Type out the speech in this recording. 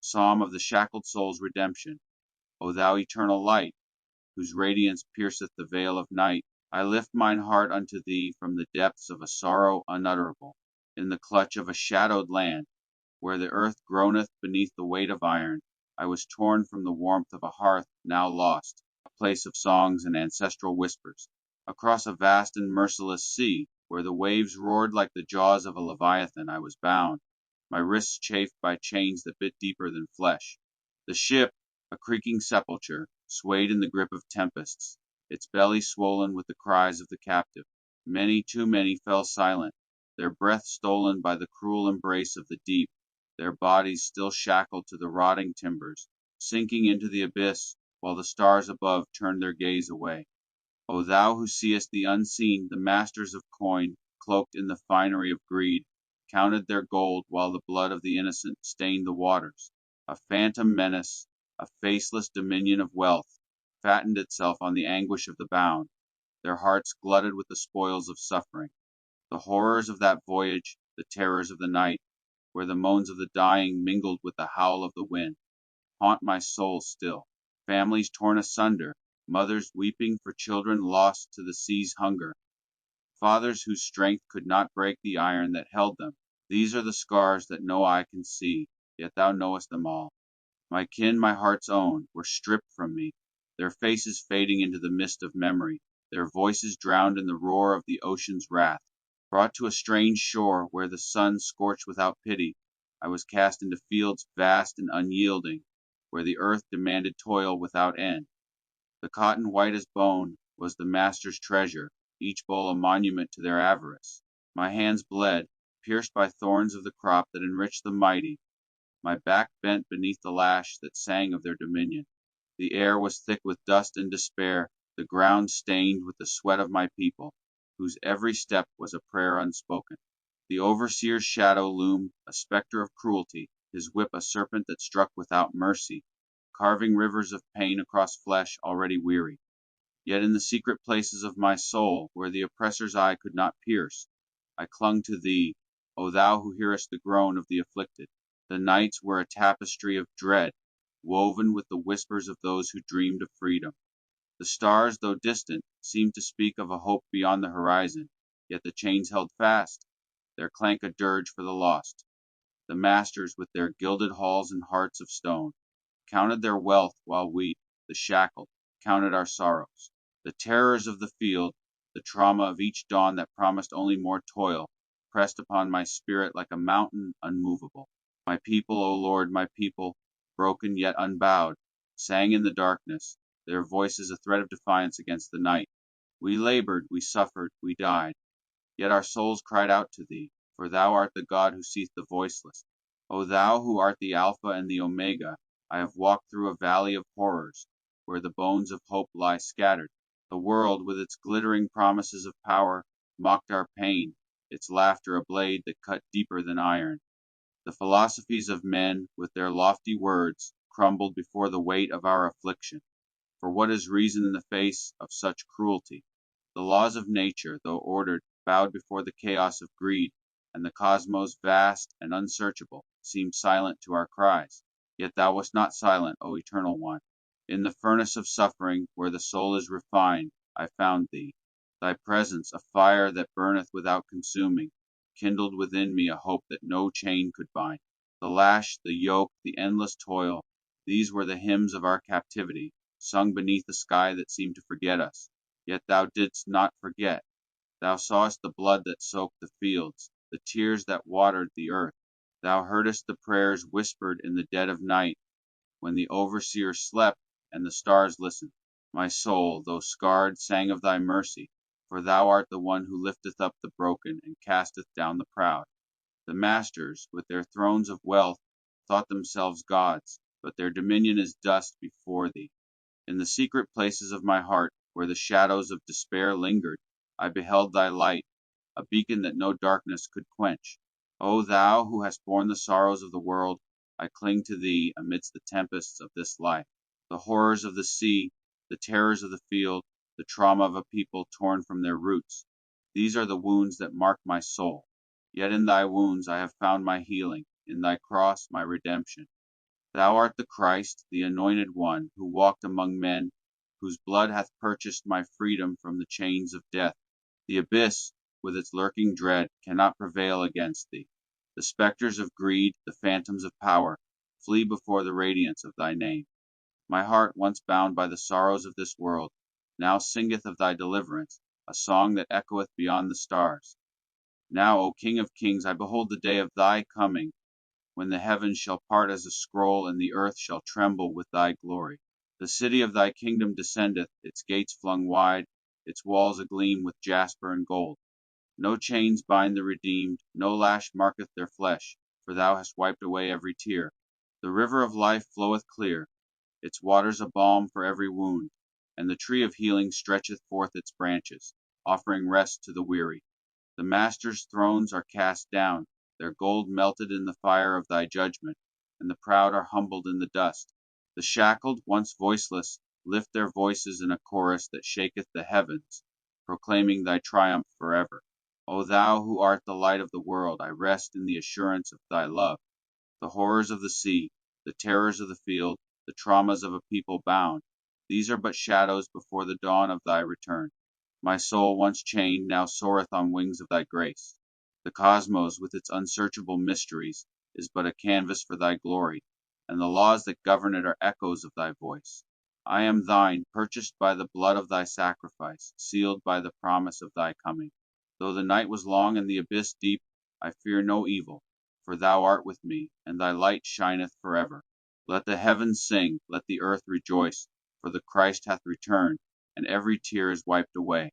Psalm of the shackled soul's redemption. O thou eternal light, whose radiance pierceth the veil of night, I lift mine heart unto thee from the depths of a sorrow unutterable, in the clutch of a shadowed land, where the earth groaneth beneath the weight of iron. I was torn from the warmth of a hearth now lost, a place of songs and ancestral whispers, across a vast and merciless sea, where the waves roared like the jaws of a leviathan. I was bound, my wrists chafed by chains that bit deeper than flesh. The ship, a creaking sepulchre, swayed in the grip of tempests, its belly swollen with the cries of the captive. Many, too many, fell silent, their breath stolen by the cruel embrace of the deep, their bodies still shackled to the rotting timbers, sinking into the abyss while the stars above turned their gaze away. O thou who seest the unseen, the masters of coin, cloaked in the finery of greed, counted their gold while the blood of the innocent stained the waters. A phantom menace, a faceless dominion of wealth, fattened itself on the anguish of the bound, their hearts glutted with the spoils of suffering. The horrors of that voyage, the terrors of the night, where the moans of the dying mingled with the howl of the wind, haunt my soul still. Families torn asunder, mothers weeping for children lost to the sea's hunger, fathers whose strength could not break the iron that held them. These are the scars that no eye can see, yet thou knowest them all. My kin, my heart's own, were stripped from me, their faces fading into the mist of memory, their voices drowned in the roar of the ocean's wrath. Brought to a strange shore where the sun scorched without pity, I was cast into fields vast and unyielding, where the earth demanded toil without end. The cotton white as bone was the master's treasure, each bowl a monument to their avarice. My hands bled, pierced by thorns of the crop that enriched the mighty, my back bent beneath the lash that sang of their dominion. The air was thick with dust and despair, the ground stained with the sweat of my people, whose every step was a prayer unspoken. The overseer's shadow loomed, a spectre of cruelty, his whip a serpent that struck without mercy, carving rivers of pain across flesh already weary. Yet in the secret places of my soul, where the oppressor's eye could not pierce, I clung to thee, O thou who hearest the groan of the afflicted. The nights were a tapestry of dread, woven with the whispers of those who dreamed of freedom. The stars, though distant, seemed to speak of a hope beyond the horizon, yet the chains held fast, their clank a dirge for the lost. The masters, with their gilded halls and hearts of stone, counted their wealth while we, the shackled, counted our sorrows. The terrors of the field, the trauma of each dawn that promised only more toil, pressed upon my spirit like a mountain unmovable. My people, O Lord, my people, broken yet unbowed, sang in the darkness, their voices a threat of defiance against the night. We labored, we suffered, we died, yet our souls cried out to thee, for thou art the God who seeth the voiceless. O thou who art the Alpha and the Omega, I have walked through a valley of horrors, where the bones of hope lie scattered. The world, with its glittering promises of power, mocked our pain, its laughter a blade that cut deeper than iron. The philosophies of men, with their lofty words, crumbled before the weight of our affliction. For what is reason in the face of such cruelty? The laws of nature, though ordered, bowed before the chaos of greed, and the cosmos, vast and unsearchable, seemed silent to our cries. Yet thou wast not silent, O Eternal One. In the furnace of suffering, where the soul is refined, I found thee. Thy presence, a fire that burneth without consuming, kindled within me a hope that no chain could bind. The lash, the yoke, the endless toil, these were the hymns of our captivity, sung beneath a sky that seemed to forget us. Yet thou didst not forget. Thou sawest the blood that soaked the fields, the tears that watered the earth. Thou heardest the prayers whispered in the dead of night, when the overseer slept and the stars listened. My soul, though scarred, sang of thy mercy, for thou art the one who lifteth up the broken and casteth down the proud. The masters, with their thrones of wealth, thought themselves gods, but their dominion is dust before thee. In the secret places of my heart, where the shadows of despair lingered, I beheld thy light, a beacon that no darkness could quench. O thou who hast borne the sorrows of the world, I cling to thee amidst the tempests of this life. The horrors of the sea, the terrors of the field, the trauma of a people torn from their roots, these are the wounds that mark my soul. Yet in thy wounds I have found my healing, in thy cross my redemption. Thou art the Christ, the Anointed One, who walked among men, whose blood hath purchased my freedom from the chains of death. The abyss, with its lurking dread, cannot prevail against thee. The spectres of greed, the phantoms of power, flee before the radiance of thy name. My heart, once bound by the sorrows of this world, now singeth of thy deliverance, a song that echoeth beyond the stars. Now, O King of kings, I behold the day of thy coming, when the heavens shall part as a scroll, and the earth shall tremble with thy glory. The city of thy kingdom descendeth, its gates flung wide, its walls agleam with jasper and gold. No chains bind the redeemed, no lash marketh their flesh, for thou hast wiped away every tear. The river of life floweth clear, its waters a balm for every wound, and the tree of healing stretcheth forth its branches, offering rest to the weary. The masters' thrones are cast down, their gold melted in the fire of thy judgment, and the proud are humbled in the dust. The shackled, once voiceless, lift their voices in a chorus that shaketh the heavens, proclaiming thy triumph forever. O thou who art the light of the world, I rest in the assurance of thy love. The horrors of the sea, the terrors of the field, the traumas of a people bound, these are but shadows before the dawn of thy return. My soul, once chained, now soareth on wings of thy grace. The cosmos, with its unsearchable mysteries, is but a canvas for thy glory, and the laws that govern it are echoes of thy voice. I am thine, purchased by the blood of thy sacrifice, sealed by the promise of thy coming. Though the night was long and the abyss deep, I fear no evil, for thou art with me, and thy light shineth forever. Let the heavens sing, let the earth rejoice, for the Christ hath returned, and every tear is wiped away.